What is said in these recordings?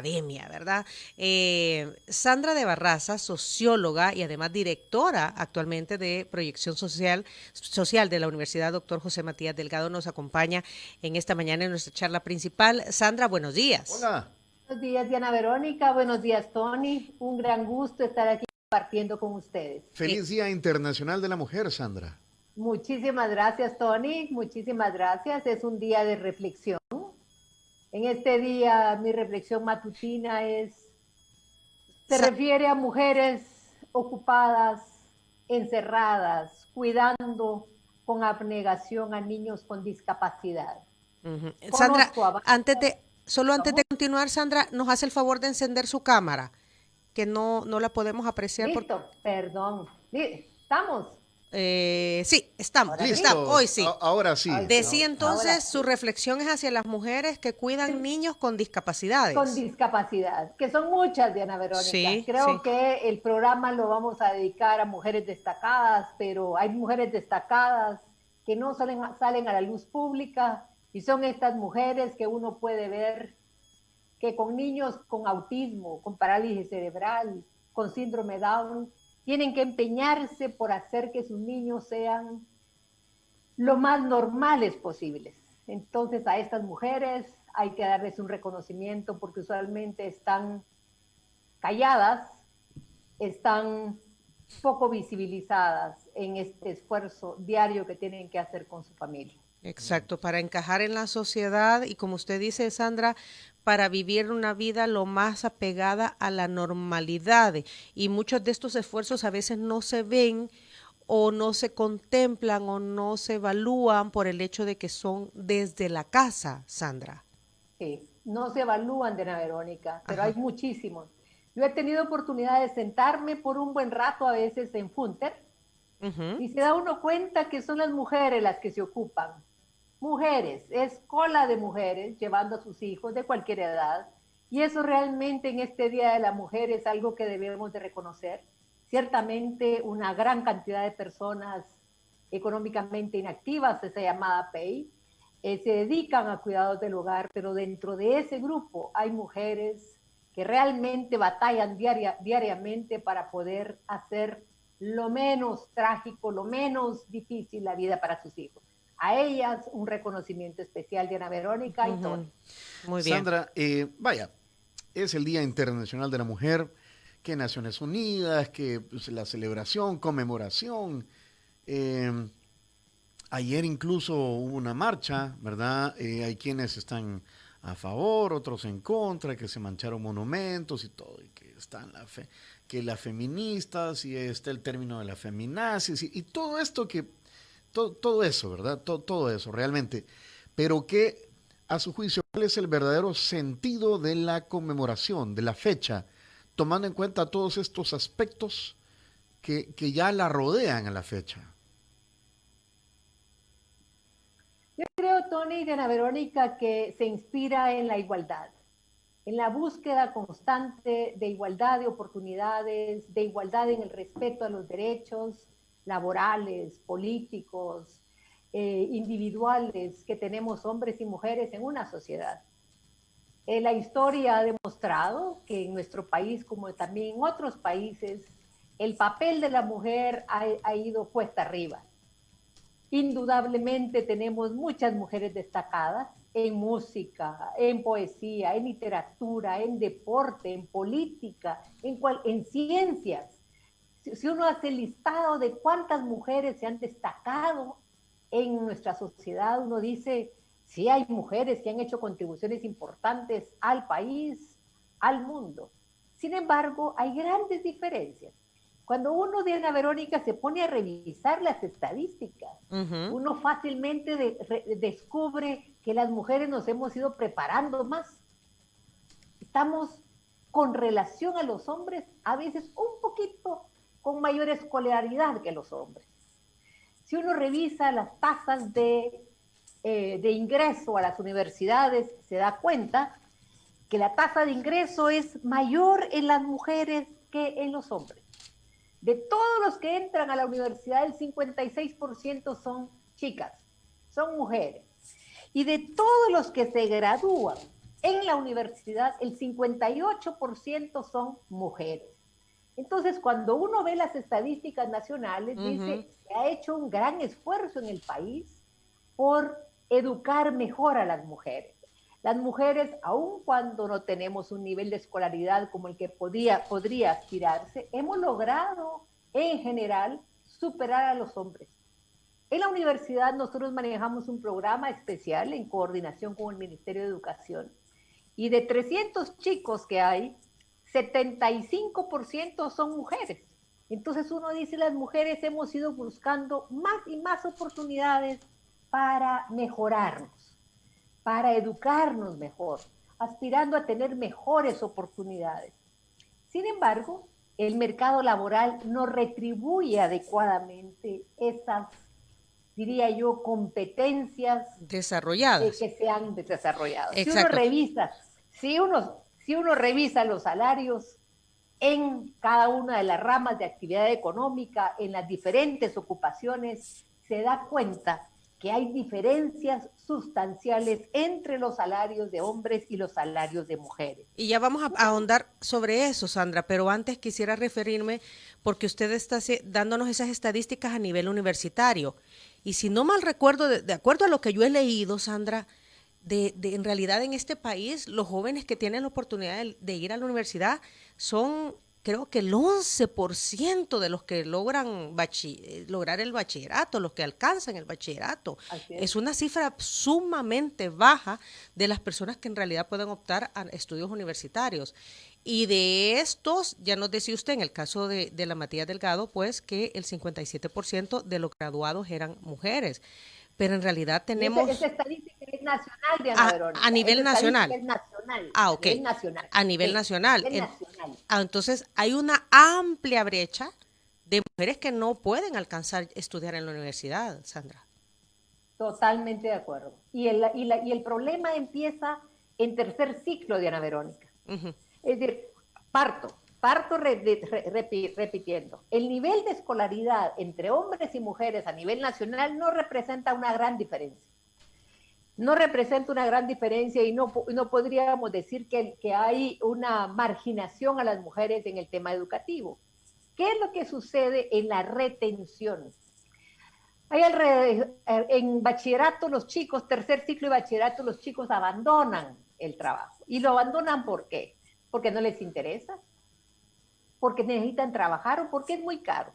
academia, ¿verdad? Sandra de Barraza, socióloga y además directora actualmente de Proyección Social de la Universidad Doctor José Matías Delgado, nos acompaña en esta mañana en nuestra charla principal. Sandra, buenos días. Hola, Buenos días, Diana Verónica. Buenos días, Tony. Un gran gusto estar aquí compartiendo con ustedes. feliz Día Internacional de la Mujer, Sandra. Muchísimas gracias, Tony. Muchísimas gracias. Es un día de reflexión. En este día, mi reflexión matutina se Sa- refiere a mujeres ocupadas, encerradas, cuidando con abnegación a niños con discapacidad. Sandra, Conozco a antes de, solo antes de varios. continuar, Sandra, nos hace el favor de encender su cámara, que no la podemos apreciar por... Listo, perdón. ¿Estamos? Sí, estamos, Ahora sí. hoy Listo, sí. ahora sí. Ay, sí. Decía Ahora entonces, sí. su reflexión es hacia las mujeres que cuidan niños con Con discapacidades. discapacidad, que son muchas, Diana Verónica. Sí, Creo sí. que el programa lo vamos a dedicar a mujeres destacadas, pero hay mujeres destacadas que no salen a la luz pública y son estas mujeres que uno puede ver que con niños con autismo, con parálisis cerebral, con síndrome Down, tienen que empeñarse por hacer que sus niños sean lo más normales posibles. Entonces a estas mujeres hay que darles un reconocimiento porque usualmente están calladas, están poco visibilizadas en este esfuerzo diario que tienen que hacer con su familia. Exacto, para encajar en la sociedad y como usted dice, Sandra, para vivir una vida lo más apegada a la normalidad. Y muchos de estos esfuerzos a veces no se ven o no se contemplan o no se evalúan por el hecho de que son desde la casa, Sandra. Sí, no se evalúan, Diana Verónica, pero hay Ajá. muchísimos. Yo he tenido oportunidad de sentarme por un buen rato a veces en Funter Ujú. y se da uno cuenta que son las mujeres las que se ocupan. Mujeres, es cola de mujeres llevando a sus hijos de cualquier edad. Y eso realmente en este Día de la Mujer es algo que debemos de reconocer. Ciertamente una gran cantidad de personas económicamente inactivas, esa llamada PEI, se dedican a cuidados del hogar, pero dentro de ese grupo hay mujeres que realmente batallan diariamente para poder hacer lo menos trágico, lo menos difícil la vida para sus hijos. A ellas un reconocimiento especial, Diana Verónica y Tony. Ujú. Muy bien. Sandra, vaya, es el Día Internacional de la Mujer, que Naciones Unidas, que pues, la celebración, conmemoración. eh, Ayer incluso hubo una marcha, ¿verdad? Hay quienes están a favor, otros en contra, que se mancharon monumentos y todo, y que están que las feministas y está el término de la feminazis y todo esto todo eso, ¿verdad? Todo eso, realmente. Pero que, a su juicio, ¿cuál es el verdadero sentido de la conmemoración, de la fecha, tomando en cuenta todos estos aspectos que ya la rodean a la fecha? Yo creo, Tony y Diana Verónica, que se inspira en la igualdad, en la búsqueda constante de igualdad de oportunidades, de igualdad en el respeto a los derechos laborales, políticos, individuales que tenemos hombres y mujeres en una sociedad. La historia ha demostrado que en nuestro país, como también en otros países, el papel de la mujer ha ido cuesta arriba. Indudablemente tenemos muchas mujeres destacadas en música, en poesía, en literatura, en deporte, en política, en ciencias. Si uno hace el listado de cuántas mujeres se han destacado en nuestra sociedad, uno dice, sí hay mujeres que han hecho contribuciones importantes al país, al mundo. Sin embargo, hay grandes diferencias. Cuando uno, Diana Verónica, se pone a revisar las estadísticas, Ujú. uno fácilmente descubre que las mujeres nos hemos ido preparando más. Estamos con relación a los hombres a veces un poquito con mayor escolaridad que los hombres. Si uno revisa las tasas de ingreso a las universidades, se da cuenta que la tasa de ingreso es mayor en las mujeres que en los hombres. De todos los que entran a la universidad, el 56% son chicas, son mujeres. Y de todos los que se gradúan en la universidad el 58% son mujeres. Entonces, cuando uno ve las estadísticas nacionales, dice, se ha hecho un gran esfuerzo en el país por educar mejor a las mujeres. Las mujeres, aun cuando no tenemos un nivel de escolaridad como el que podría aspirarse, hemos logrado, en general, superar a los hombres. En la universidad nosotros manejamos un programa especial en coordinación con el Ministerio de Educación, y de 300 chicos que hay, 75% son mujeres. Entonces uno dice, las mujeres hemos ido buscando más y más oportunidades para mejorarnos, para educarnos mejor, aspirando a tener mejores oportunidades. Sin embargo, el mercado laboral no retribuye adecuadamente esas, diría yo, competencias desarrolladas que se han desarrollado. Exacto. Si uno revisa los salarios en cada una de las ramas de actividad económica, en las diferentes ocupaciones, se da cuenta que hay diferencias sustanciales entre los salarios de hombres y los salarios de mujeres. Y ya vamos a ahondar sobre eso, Sandra, pero antes quisiera referirme, porque usted está dándonos esas estadísticas a nivel universitario. Y si no mal recuerdo, de acuerdo a lo que yo he leído, Sandra, en realidad en este país los jóvenes que tienen la oportunidad de ir a la universidad son, creo que el 11% de los que logran lograr el bachillerato, los que alcanzan el bachillerato. Es una cifra sumamente baja de las personas que en realidad pueden optar a estudios universitarios. Y de estos, ya nos decía usted en el caso de la Matías Delgado, pues que el 57% de los graduados eran mujeres. Pero en realidad tenemos... Esa estadística es nacional, Diana Verónica. A nivel nacional. Es nacional. Ok. Nacional. A nivel nacional. Nacional. Entonces hay una amplia brecha de mujeres que no pueden alcanzar estudiar en la universidad, Sandra. Totalmente de acuerdo. Y el problema empieza en tercer ciclo, Diana Verónica. Es decir, parto repitiendo. El nivel de escolaridad entre hombres y mujeres a nivel nacional no representa una gran diferencia. No representa una gran diferencia y no podríamos decir que hay una marginación a las mujeres en el tema educativo. ¿Qué es lo que sucede en la retención? En bachillerato los chicos, tercer ciclo de bachillerato, los chicos abandonan el trabajo. ¿Y lo abandonan por qué? Porque no les interesa, porque necesitan trabajar o porque es muy caro.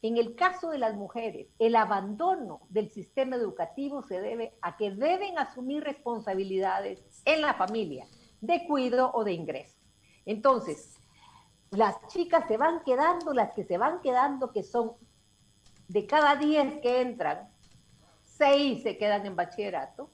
En el caso de las mujeres, el abandono del sistema educativo se debe a que deben asumir responsabilidades en la familia, de cuidado o de ingreso. Entonces, las chicas se van quedando, las que se van quedando, que son de cada 10 que entran, 6 se quedan en bachillerato,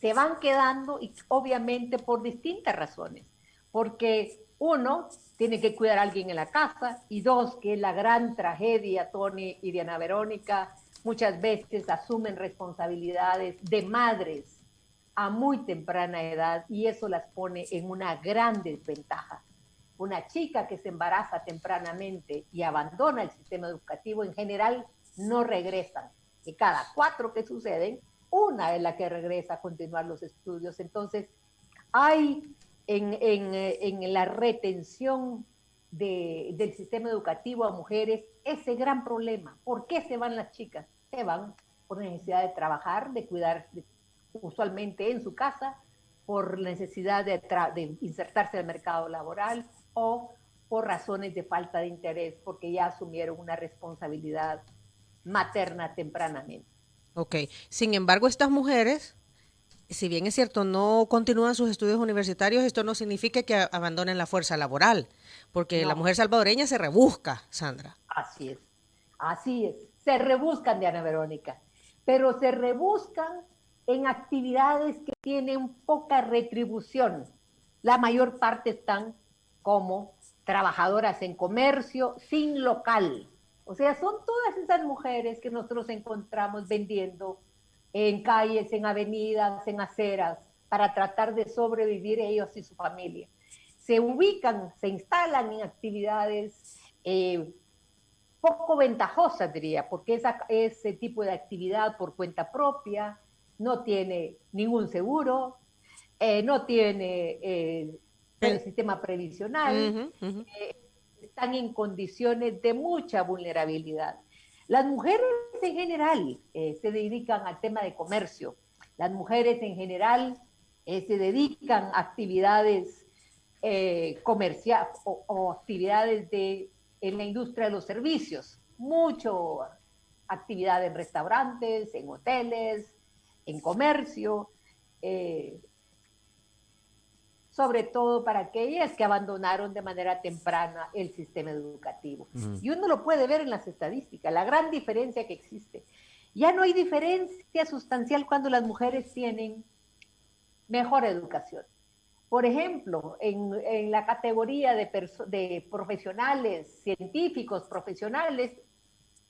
se van quedando y obviamente por distintas razones, porque uno, tiene que cuidar a alguien en la casa, y dos, que es la gran tragedia, Tony y Diana Verónica, muchas veces asumen responsabilidades de madres a muy temprana edad y eso las pone en una gran desventaja. Una chica que se embaraza tempranamente y abandona el sistema educativo, en general no regresan. De cada 4 que suceden, una es la que regresa a continuar los estudios. Entonces, hay en la retención del sistema educativo a mujeres ese gran problema. ¿Por qué se van las chicas? Se van por necesidad de trabajar, de cuidar usualmente en su casa, por necesidad de insertarse al mercado laboral o por razones de falta de interés, porque ya asumieron una responsabilidad materna tempranamente. Ok. Sin embargo, estas mujeres, si bien es cierto, no continúan sus estudios universitarios, esto no significa que abandonen la fuerza laboral, porque no. La mujer salvadoreña se rebusca, Sandra. Así es. Se rebuscan, Diana Verónica, pero se rebuscan en actividades que tienen poca retribución. La mayor parte están como trabajadoras en comercio sin local. O sea, son todas esas mujeres que nosotros encontramos vendiendo en calles, en avenidas, en aceras, para tratar de sobrevivir ellos y su familia. Se ubican, se instalan en actividades poco ventajosas, diría, porque ese tipo de actividad por cuenta propia no tiene ningún seguro, no tiene el sistema previsional, Ujú, ujú. están en condiciones de mucha vulnerabilidad. Las mujeres en general se dedican al tema de comercio. Las mujeres en general se dedican a actividades comerciales o actividades en la industria de los servicios. Mucho actividad en restaurantes, en hoteles, en comercio. Sobre todo para aquellas que abandonaron de manera temprana el sistema educativo. Y uno lo puede ver en las estadísticas, la gran diferencia que existe. Ya no hay diferencia sustancial cuando las mujeres tienen mejor educación. Por ejemplo, en la categoría de profesionales, científicos, profesionales,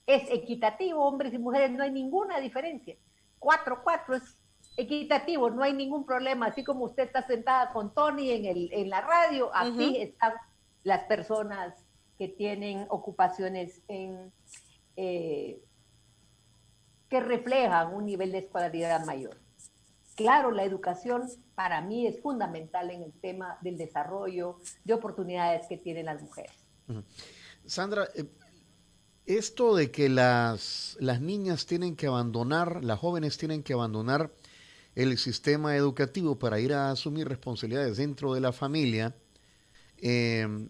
es equitativo, hombres y mujeres, no hay ninguna diferencia. 4-4 es equitativo, no hay ningún problema. Así como usted está sentada con Tony en la radio, así están las personas que tienen ocupaciones que reflejan un nivel de escolaridad mayor. Claro, la educación para mí es fundamental en el tema del desarrollo de oportunidades que tienen las mujeres. Sandra, esto de que las niñas tienen que abandonar, las jóvenes tienen que abandonar el sistema educativo para ir a asumir responsabilidades dentro de la familia,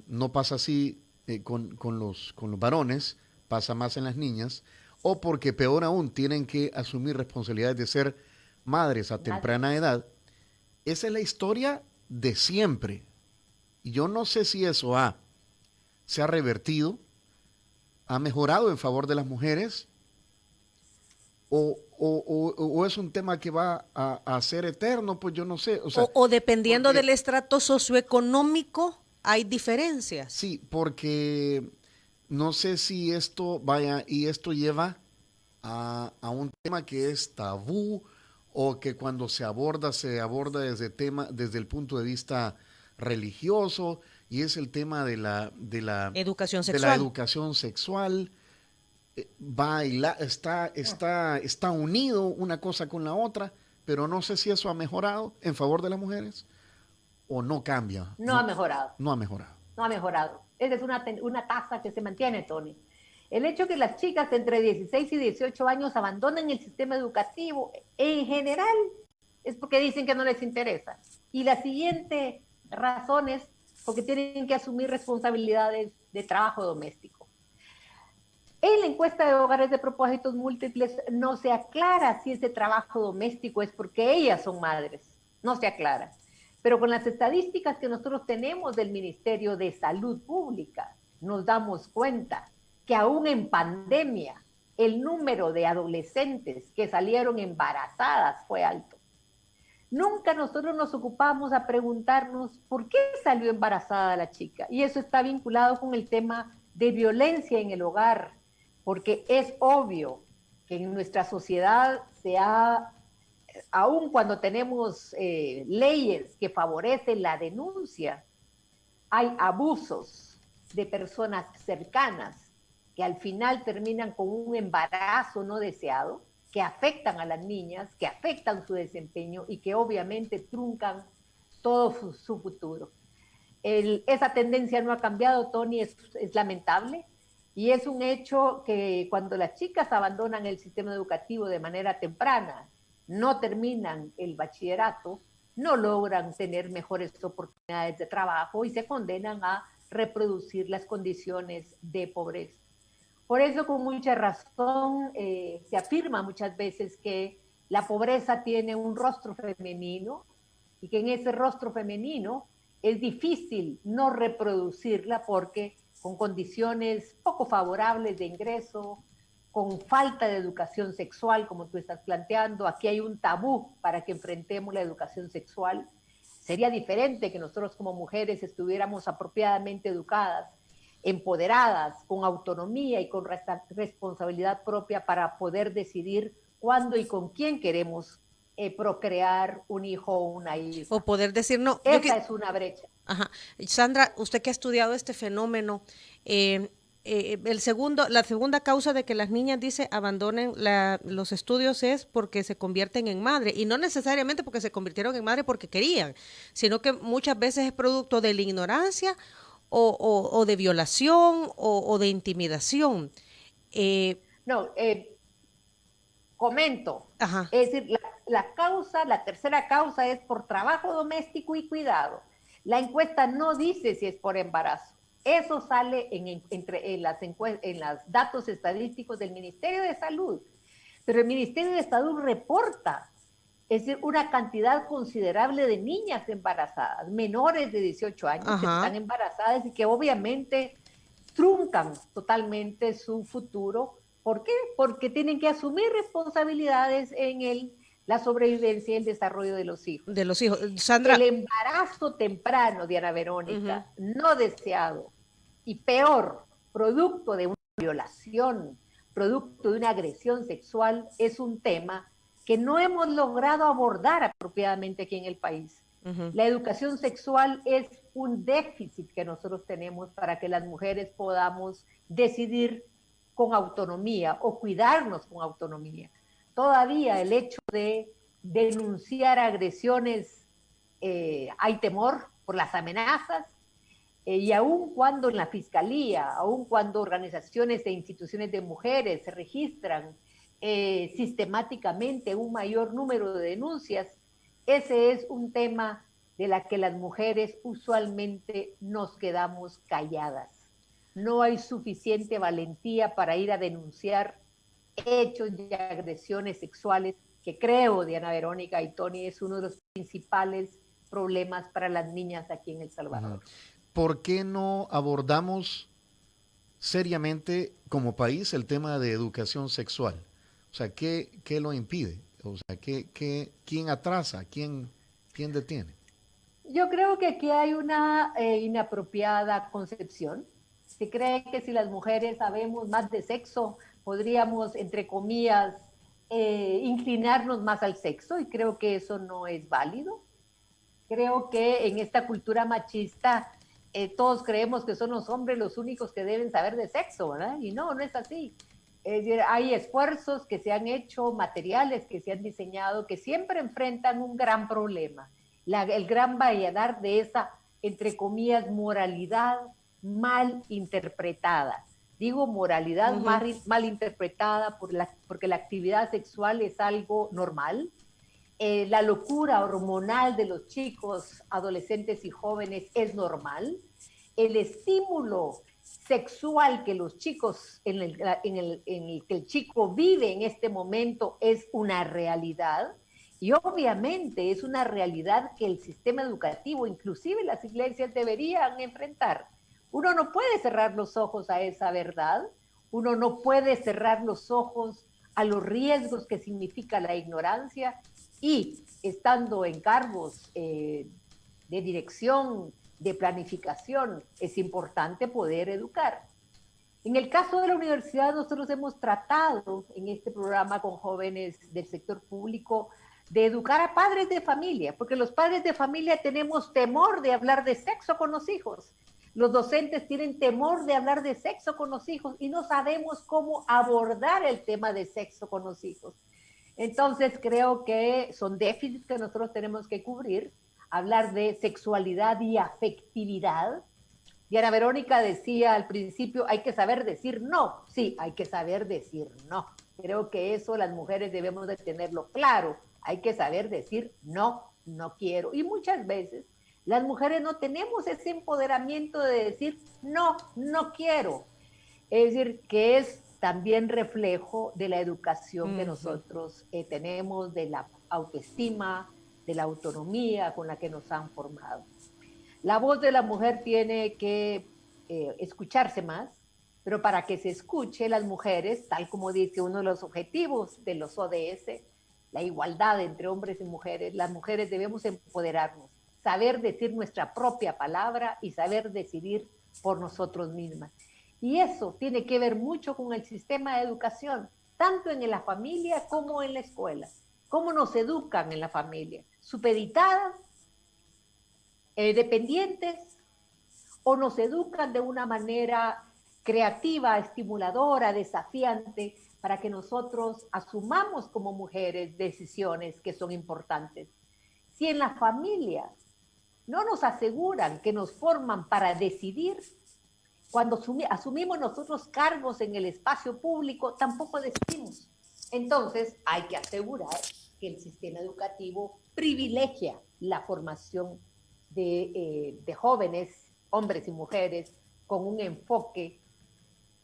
no pasa así con los varones, pasa más en las niñas, o porque peor aún tienen que asumir responsabilidades de ser madres a temprana edad. Esa es la historia de siempre. Y yo no sé si eso se ha revertido, ha mejorado en favor de las mujeres, o es un tema que va a ser eterno, pues yo no sé. O sea, o dependiendo del estrato socioeconómico, hay diferencias. Sí, porque no sé si esto esto lleva a un tema que es tabú, o que cuando se aborda desde el punto de vista religioso, y es el tema de la Educación de la sexual. educación sexual. Está unido una cosa con la otra, pero no sé si eso ha mejorado en favor de las mujeres o no cambia. No ha mejorado. No ha mejorado. No ha mejorado. Esa es una tasa que se mantiene, Tony. El hecho que las chicas entre 16 y 18 años abandonen el sistema educativo, en general, es porque dicen que no les interesa. Y la siguiente razón es porque tienen que asumir responsabilidades de trabajo doméstico. En la encuesta de hogares de propósitos múltiples no se aclara si ese trabajo doméstico es porque ellas son madres. No se aclara. Pero con las estadísticas que nosotros tenemos del Ministerio de Salud Pública, nos damos cuenta que aún en pandemia, el número de adolescentes que salieron embarazadas fue alto. Nunca nosotros nos ocupamos a preguntarnos por qué salió embarazada la chica. Y eso está vinculado con el tema de violencia en el hogar, porque es obvio que en nuestra sociedad aun cuando tenemos leyes que favorecen la denuncia, hay abusos de personas cercanas que al final terminan con un embarazo no deseado, que afectan a las niñas, que afectan su desempeño y que obviamente truncan todo su futuro. Esa tendencia no ha cambiado, Tony, es lamentable, y es un hecho que cuando las chicas abandonan el sistema educativo de manera temprana, no terminan el bachillerato, no logran tener mejores oportunidades de trabajo y se condenan a reproducir las condiciones de pobreza. Por eso, con mucha razón, se afirma muchas veces que la pobreza tiene un rostro femenino y que en ese rostro femenino es difícil no reproducirla porque con condiciones poco favorables de ingreso, con falta de educación sexual, como tú estás planteando, aquí hay un tabú para que enfrentemos la educación sexual. Sería diferente que nosotros como mujeres estuviéramos apropiadamente educadas, empoderadas, con autonomía y con responsabilidad propia para poder decidir cuándo y con quién queremos procrear un hijo o una hija. O poder decir no. Esa es una brecha. Ajá. Sandra, usted que ha estudiado este fenómeno, la segunda causa de que las niñas, dice, abandonen los estudios es porque se convierten en madre, y no necesariamente porque se convirtieron en madre porque querían, sino que muchas veces es producto de la ignorancia o de violación o de intimidación. No, comento. Ajá. Es decir, la tercera causa es por trabajo doméstico y cuidado. La encuesta no dice si es por embarazo. Eso sale en los datos estadísticos del Ministerio de Salud. Pero el Ministerio de Salud reporta, es decir, una cantidad considerable de niñas embarazadas, menores de 18 años, que están embarazadas y que obviamente truncan totalmente su futuro. ¿Por qué? Porque tienen que asumir responsabilidades en la sobrevivencia y el desarrollo de los hijos. De los hijos. Sandra. El embarazo temprano, Diana Verónica, no deseado y peor, producto de una violación, producto de una agresión sexual, es un tema que no hemos logrado abordar apropiadamente aquí en el país. La educación sexual es un déficit que nosotros tenemos para que las mujeres podamos decidir con autonomía o cuidarnos con autonomía. Todavía el hecho de denunciar agresiones, hay temor por las amenazas, y aun cuando en la fiscalía, aun cuando organizaciones e instituciones de mujeres se registran sistemáticamente un mayor número de denuncias, ese es un tema de la que las mujeres usualmente nos quedamos calladas. No hay suficiente valentía para ir a denunciar hechos de agresiones sexuales, que creo, Diana Verónica y Tony, es uno de los principales problemas para las niñas aquí en El Salvador. ¿Por qué no abordamos seriamente como país el tema de educación sexual? O sea, ¿qué lo impide? O sea, ¿quién atrasa? ¿Quién detiene? Yo creo que aquí hay una inapropiada concepción. Se cree que si las mujeres sabemos más de sexo, podríamos, entre comillas, inclinarnos más al sexo, y creo que eso no es válido. Creo que en esta cultura machista todos creemos que son los hombres los únicos que deben saber de sexo, ¿verdad? Y no es así. Es decir, hay esfuerzos que se han hecho, materiales que se han diseñado, que siempre enfrentan un gran problema, el gran variedad de esa, entre comillas, moralidad mal interpretada. Digo moralidad mal interpretada porque la actividad sexual es algo normal. La locura hormonal de los chicos, adolescentes y jóvenes es normal. El estímulo sexual que los chicos, en el que el chico vive en este momento, es una realidad. Y obviamente es una realidad que el sistema educativo, inclusive las iglesias, deberían enfrentar. Uno no puede cerrar los ojos a esa verdad. Uno no puede cerrar los ojos a los riesgos que significa la ignorancia. Y estando en cargos de dirección, de planificación, es importante poder educar. En el caso de la universidad, nosotros hemos tratado en este programa con jóvenes del sector público de educar a padres de familia, porque los padres de familia tenemos temor de hablar de sexo con los hijos. Los docentes tienen temor de hablar de sexo con los hijos y no sabemos cómo abordar el tema de sexo con los hijos. Entonces creo que son déficits que nosotros tenemos que cubrir, hablar de sexualidad y afectividad. Diana Verónica decía al principio, hay que saber decir no. Sí, hay que saber decir no. Creo que eso las mujeres debemos de tenerlo claro. Hay que saber decir no, no quiero. Y muchas veces las mujeres no tenemos ese empoderamiento de decir no, no quiero. Es decir, que es también reflejo de la educación que nosotros tenemos, de la autoestima, de la autonomía con la que nos han formado. La voz de la mujer tiene que escucharse más, pero para que se escuche, las mujeres, tal como dice uno de los objetivos de los ODS, la igualdad entre hombres y mujeres, las mujeres debemos empoderarnos, saber decir nuestra propia palabra y saber decidir por nosotros mismas. Y eso tiene que ver mucho con el sistema de educación, tanto en la familia como en la escuela. ¿Cómo nos educan en la familia? ¿Supeditadas? ¿Dependientes? ¿O nos educan de una manera creativa, estimuladora, desafiante, para que nosotros asumamos como mujeres decisiones que son importantes. Si en la familia no nos aseguran que nos forman para decidir, cuando asumimos nosotros cargos en el espacio público, tampoco decidimos. Entonces, hay que asegurar que el sistema educativo privilegia la formación de jóvenes, hombres y mujeres, con un enfoque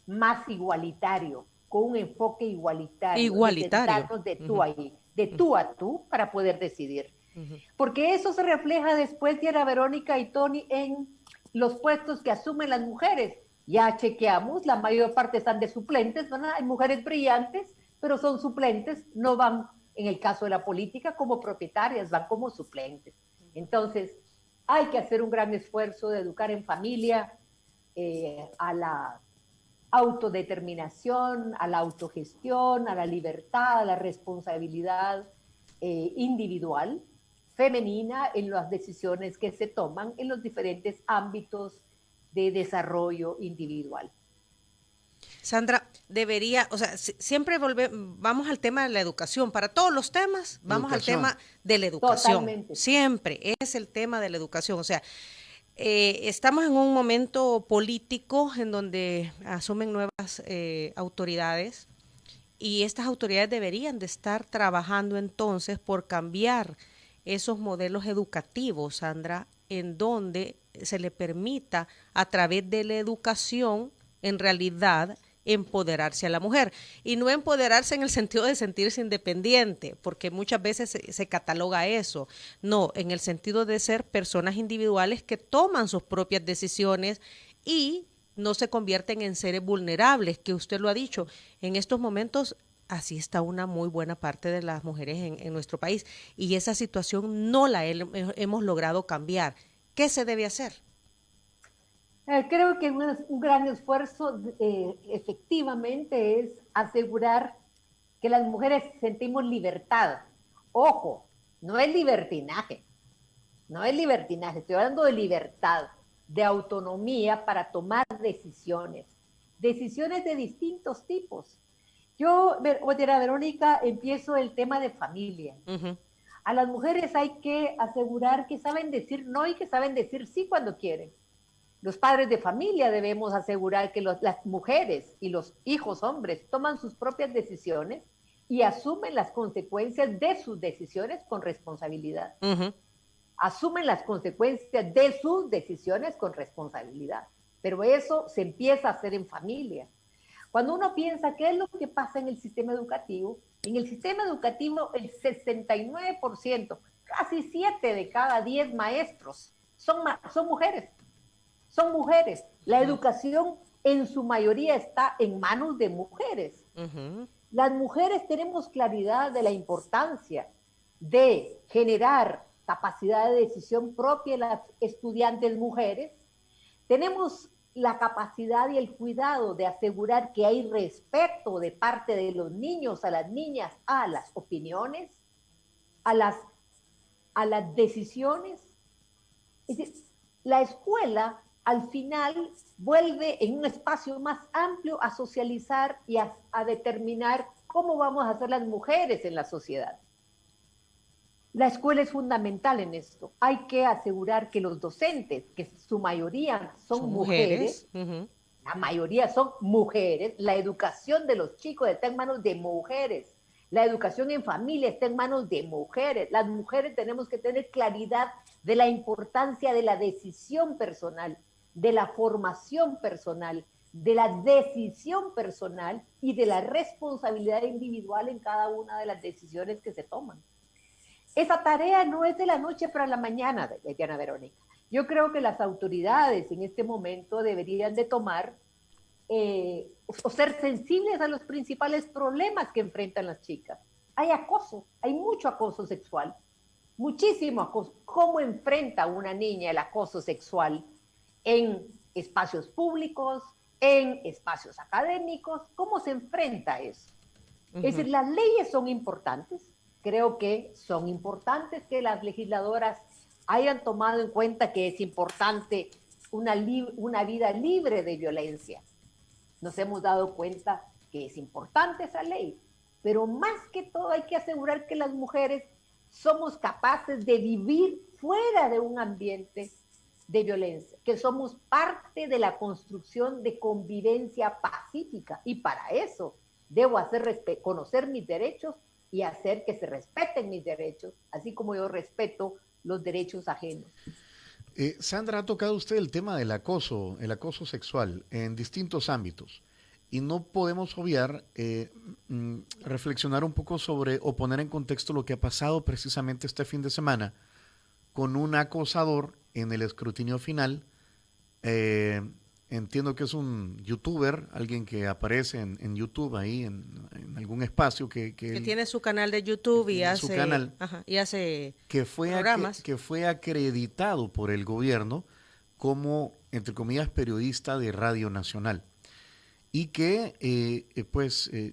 más igualitario, con un enfoque igualitario. De tú a tú, para poder decidir. Porque eso se refleja después, Diana Verónica y Tony, en los puestos que asumen las mujeres. Ya chequeamos, la mayor parte están de suplentes, ¿verdad? Hay mujeres brillantes, pero son suplentes, no van, en el caso de la política, como propietarias, van como suplentes. Entonces, hay que hacer un gran esfuerzo de educar en familia, a la autodeterminación, a la autogestión, a la libertad, a la responsabilidad individual, femenina, en las decisiones que se toman en los diferentes ámbitos de desarrollo individual. Sandra, debería, o sea, siempre vamos al tema de la educación. Para todos los temas, vamos al tema de la educación. Totalmente. Siempre es el tema de la educación. O sea, estamos en un momento político en donde asumen nuevas autoridades, y estas autoridades deberían de estar trabajando entonces por cambiar esos modelos educativos, Sandra, en donde se le permita a través de la educación en realidad empoderarse a la mujer, y no empoderarse en el sentido de sentirse independiente, porque muchas veces se cataloga eso, no, en el sentido de ser personas individuales que toman sus propias decisiones y no se convierten en seres vulnerables, que usted lo ha dicho, en estos momentos así está una muy buena parte de las mujeres en nuestro país, y esa situación no la hemos logrado cambiar. ¿Qué se debe hacer? Creo que un gran esfuerzo efectivamente es asegurar que las mujeres sentimos libertad. Ojo, no es libertinaje, estoy hablando de libertad, de autonomía para tomar decisiones de distintos tipos. Yo, Verónica, empiezo el tema de familia. Uh-huh. A las mujeres hay que asegurar que saben decir no y que saben decir sí cuando quieren. Los padres de familia debemos asegurar que las mujeres y los hijos hombres toman sus propias decisiones y asumen las consecuencias de sus decisiones con responsabilidad. Uh-huh. Asumen las consecuencias de sus decisiones con responsabilidad. Pero eso se empieza a hacer en familia. Cuando uno piensa qué es lo que pasa en el sistema educativo el 69%, casi 7 de cada 10 maestros son mujeres. Son mujeres. La educación en su mayoría está en manos de mujeres. Uh-huh. Las mujeres tenemos claridad de la importancia de generar capacidad de decisión propia en las estudiantes mujeres. Tenemos la capacidad y el cuidado de asegurar que hay respeto de parte de los niños a las niñas, a las opiniones, a las decisiones. Es decir, la escuela al final vuelve en un espacio más amplio a socializar y a determinar cómo vamos a ser las mujeres en la sociedad. La escuela es fundamental en esto. Hay que asegurar que los docentes, que su mayoría son mujeres, uh-huh. La mayoría son mujeres, la educación de los chicos está en manos de mujeres, la educación en familia está en manos de mujeres. Las mujeres tenemos que tener claridad de la importancia de la decisión personal, de la formación personal, de la decisión personal y de la responsabilidad individual en cada una de las decisiones que se toman. Esa tarea no es de la noche para la mañana, Diana Verónica. Yo creo que las autoridades en este momento deberían de tomar o ser sensibles a los principales problemas que enfrentan las chicas. Hay acoso, hay mucho acoso sexual, muchísimo acoso. ¿Cómo enfrenta una niña el acoso sexual en espacios públicos, en espacios académicos? ¿Cómo se enfrenta eso? Uh-huh. Es decir, las leyes son importantes. Creo que son importantes que las legisladoras hayan tomado en cuenta que es importante una vida libre de violencia. nos hemos dado cuenta que es importante esa ley, pero más que todo hay que asegurar que las mujeres somos capaces de vivir fuera de un ambiente de violencia, que somos parte de la construcción de convivencia pacífica, y para eso debo conocer mis derechos y hacer que se respeten mis derechos, así como yo respeto los derechos ajenos. Sandra, ha tocado usted el tema del acoso, el acoso sexual en distintos ámbitos. Y no podemos obviar reflexionar un poco sobre o poner en contexto lo que ha pasado precisamente este fin de semana con un acosador en el escrutinio final. Entiendo que es un youtuber, alguien que aparece en YouTube ahí, en algún espacio que tiene su canal de YouTube y hace, su canal, y hace que fue acreditado por el gobierno como, entre comillas, periodista de Radio Nacional. Y que,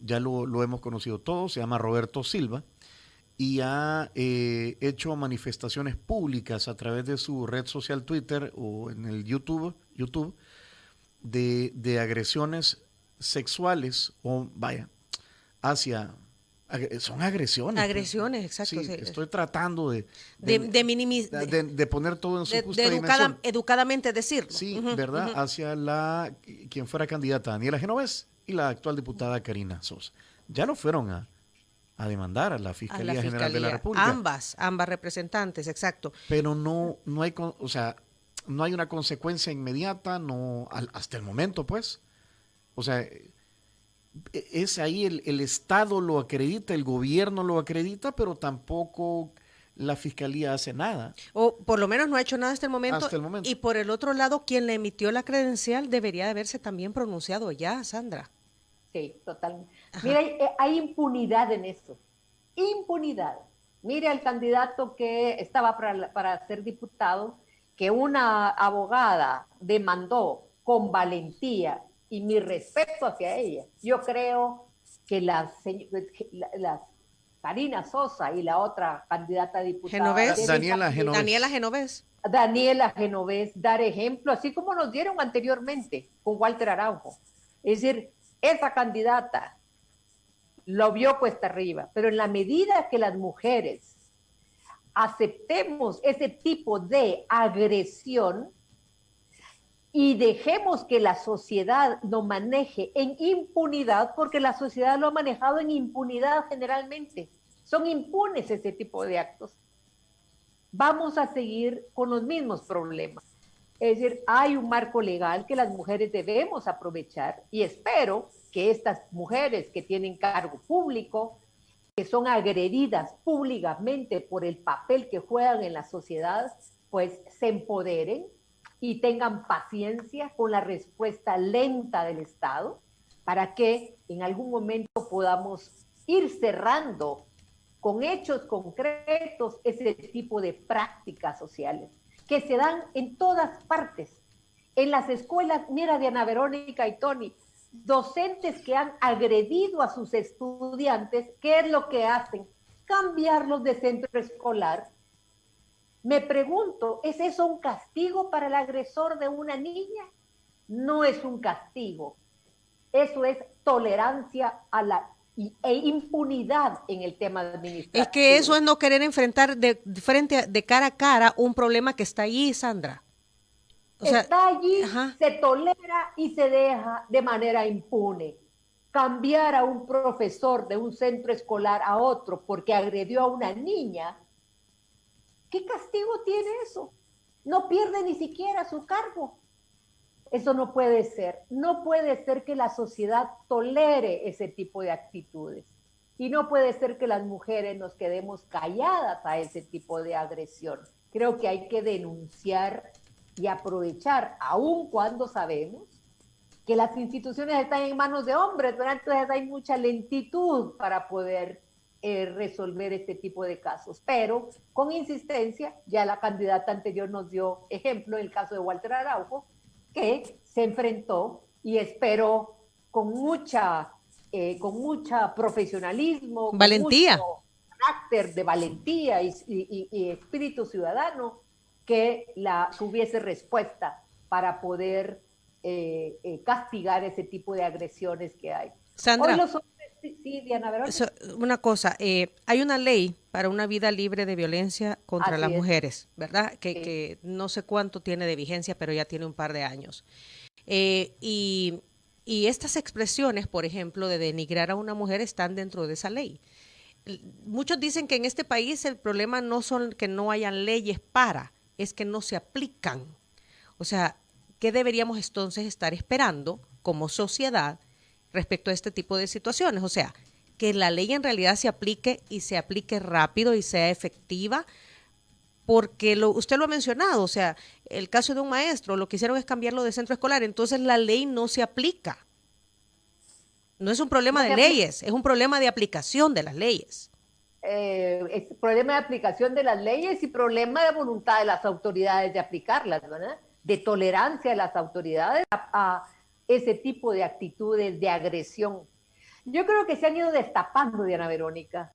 ya lo hemos conocido todos, se llama Roberto Silva, y ha hecho manifestaciones públicas a través de su red social Twitter o en el YouTube de agresiones sexuales, son agresiones. Agresiones, exacto. Sí, estoy tratando de poner todo en su justa dimensión. Educadamente decirlo. Sí, ¿verdad? Hacia quien fuera candidata, Daniela Genovés, y la actual diputada Karina Sosa. Ya lo fueron a demandar a la Fiscalía General de la República. Ambas representantes, exacto. Pero no hay una consecuencia inmediata, hasta el momento, pues. O sea, es ahí el Estado lo acredita, el gobierno lo acredita, pero tampoco la Fiscalía hace nada. O por lo menos no ha hecho nada hasta el momento. Hasta el momento. Y por el otro lado, quien le emitió la credencial debería de haberse también pronunciado ya, Sandra. Sí, totalmente. Mira, hay impunidad en eso. Impunidad. Mire al candidato que estaba para ser diputado, que una abogada demandó con valentía, y mi respeto hacia ella. Yo creo que las Karina Sosa y la otra candidata a diputada, Daniela Genovés, dar ejemplo, así como nos dieron anteriormente con Walter Araujo. Es decir, esa candidata lo vio cuesta arriba, pero en la medida que las mujeres aceptemos ese tipo de agresión y dejemos que la sociedad lo maneje en impunidad, porque la sociedad lo ha manejado en impunidad generalmente, son impunes ese tipo de actos, vamos a seguir con los mismos problemas. Es decir, hay un marco legal que las mujeres debemos aprovechar, y espero que estas mujeres que tienen cargo público, que son agredidas públicamente por el papel que juegan en la sociedad, pues se empoderen y tengan paciencia con la respuesta lenta del Estado, para que en algún momento podamos ir cerrando con hechos concretos ese tipo de prácticas sociales que se dan en todas partes. En las escuelas, mira, Diana Verónica y Tony, docentes que han agredido a sus estudiantes, ¿qué es lo que hacen? Cambiarlos de centro escolar. Me pregunto, ¿es eso un castigo para el agresor de una niña? No es un castigo. Eso es tolerancia e impunidad en el tema administrativo. Es que eso es no querer enfrentar de cara a cara un problema que está allí, Sandra. Está allí, se tolera y se deja de manera impune. Cambiar a un profesor de un centro escolar a otro porque agredió a una niña, ¿qué castigo tiene eso? No pierde ni siquiera su cargo. Eso no puede ser. No puede ser que la sociedad tolere ese tipo de actitudes. Y no puede ser que las mujeres nos quedemos calladas a ese tipo de agresión. Creo que hay que denunciar y aprovechar, aun cuando sabemos que las instituciones están en manos de hombres, pero entonces hay mucha lentitud para poder resolver este tipo de casos. Pero con insistencia, ya la candidata anterior nos dio ejemplo en el caso de Walter Araujo, que se enfrentó y esperó con mucha profesionalismo, valentía, con mucho carácter de valentía y espíritu ciudadano, que tuviese respuesta para poder castigar ese tipo de agresiones que hay. Sandra, Hoy los hombres, sí, Diana Verónica. una cosa, hay una ley para una vida libre de violencia contra las Así es, mujeres, ¿verdad? sí. Que no sé cuánto tiene de vigencia, pero ya tiene un par de años. Y estas expresiones, por ejemplo, de denigrar a una mujer están dentro de esa ley. Muchos dicen que en este país el problema no son que no hayan leyes es que no se aplican. O sea, ¿qué deberíamos entonces estar esperando como sociedad respecto a este tipo de situaciones? O sea, que la ley en realidad se aplique y se aplique rápido y sea efectiva, porque usted lo ha mencionado, o sea, el caso de un maestro, lo que hicieron es cambiarlo de centro escolar, entonces la ley no se aplica. No es un problema No de se aplica. leyes, es un problema de aplicación de las leyes. Es problema de aplicación de las leyes y problema de voluntad de las autoridades de aplicarlas, ¿verdad? De tolerancia de las autoridades a ese tipo de actitudes de agresión. Yo creo que se han ido destapando, Diana Verónica.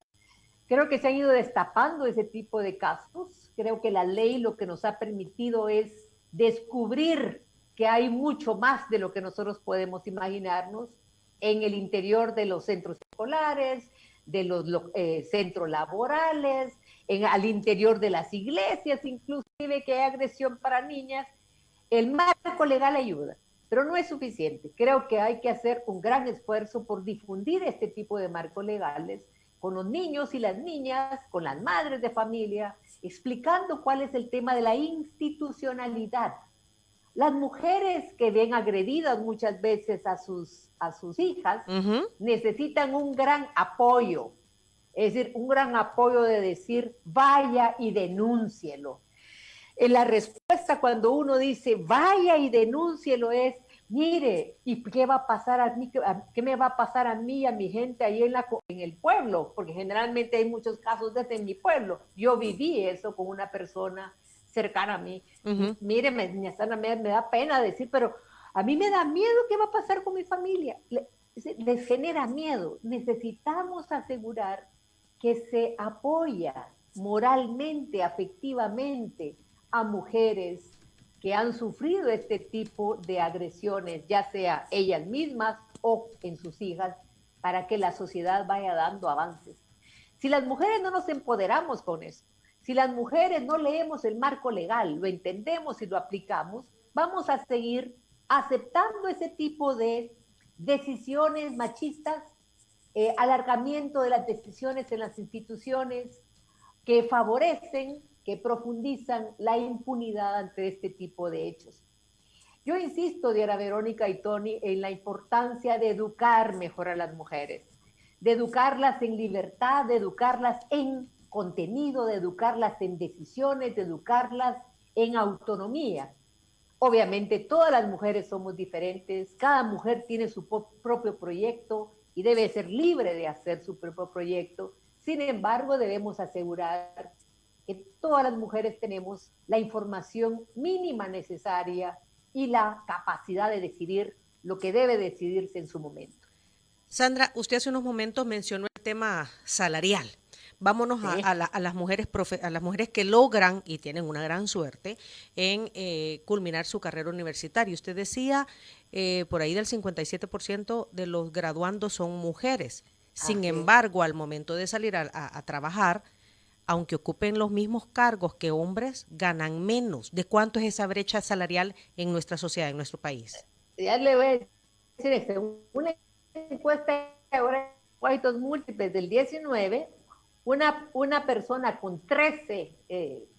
Creo que se han ido destapando ese tipo de casos. Creo que la ley lo que nos ha permitido es descubrir que hay mucho más de lo que nosotros podemos imaginarnos en el interior de los centros escolares, de los centros laborales, al interior de las iglesias, inclusive que hay agresión para niñas. El marco legal ayuda, pero no es suficiente. Creo que hay que hacer un gran esfuerzo por difundir este tipo de marcos legales con los niños y las niñas, con las madres de familia, explicando cuál es el tema de la institucionalidad. Las mujeres que ven agredidas muchas veces a sus hijas necesitan un gran apoyo, es decir, un gran apoyo de decir, vaya y denúncielo. En la respuesta cuando uno dice, vaya y denúncielo es, mire, ¿y qué va a pasar a mí? ¿Qué me va a pasar a mí, a mi gente ahí en el pueblo? Porque generalmente hay muchos casos desde mi pueblo. Yo viví eso con una persona cercana a mí. Mire, me da pena decir, pero a mí me da miedo qué va a pasar con mi familia. Les genera miedo. Necesitamos asegurar que se apoya moralmente, afectivamente a mujeres que han sufrido este tipo de agresiones, ya sea ellas mismas o en sus hijas, para que la sociedad vaya dando avances. Si las mujeres no nos empoderamos con eso, si las mujeres no leemos el marco legal, lo entendemos y lo aplicamos, vamos a seguir aceptando ese tipo de decisiones machistas, alargamiento de las decisiones en las instituciones que favorecen, que profundizan la impunidad ante este tipo de hechos. Yo insisto, Diana Verónica y Tony, en la importancia de educar mejor a las mujeres, de educarlas en libertad, de educarlas en contenido, de educarlas en decisiones, de educarlas en autonomía. Obviamente todas las mujeres somos diferentes, cada mujer tiene su propio proyecto y debe ser libre de hacer su propio proyecto. Sin embargo, debemos asegurar que todas las mujeres tenemos la información mínima necesaria y la capacidad de decidir lo que debe decidirse en su momento. Sandra, usted hace unos momentos mencionó el tema salarial. Vámonos Sí. a las mujeres que logran y tienen una gran suerte en culminar su carrera universitaria. Usted decía, por ahí del 57% de los graduandos son mujeres. Sin embargo, al momento de salir a trabajar, aunque ocupen los mismos cargos que hombres, ganan menos. ¿De cuánto es esa brecha salarial en nuestra sociedad, en nuestro país? Ya le voy a decir, según una encuesta de Guaitos Múltiples del 19, una persona con 13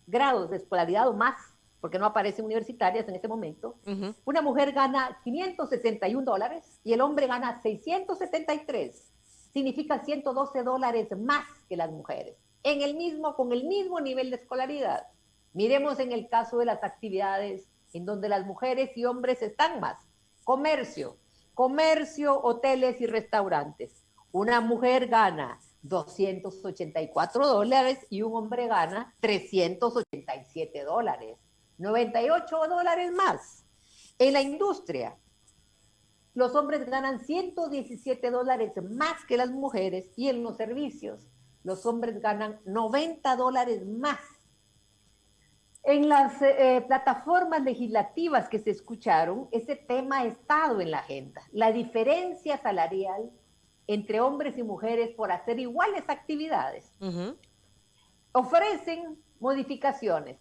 grados de escolaridad o más, porque no aparecen universitarias en este momento, una mujer gana $561 y el hombre gana 673. Significa $112 más que las mujeres, con el mismo nivel de escolaridad. Miremos en el caso de las actividades en donde las mujeres y hombres están más. Comercio, hoteles y restaurantes. Una mujer gana $284 y un hombre gana $387, $98 más. En la industria, los hombres ganan $117 más que las mujeres y en los servicios, los hombres ganan $90 más. En las plataformas legislativas que se escucharon, ese tema ha estado en la agenda. La diferencia salarial entre hombres y mujeres por hacer iguales actividades. Ujú. Ofrecen modificaciones,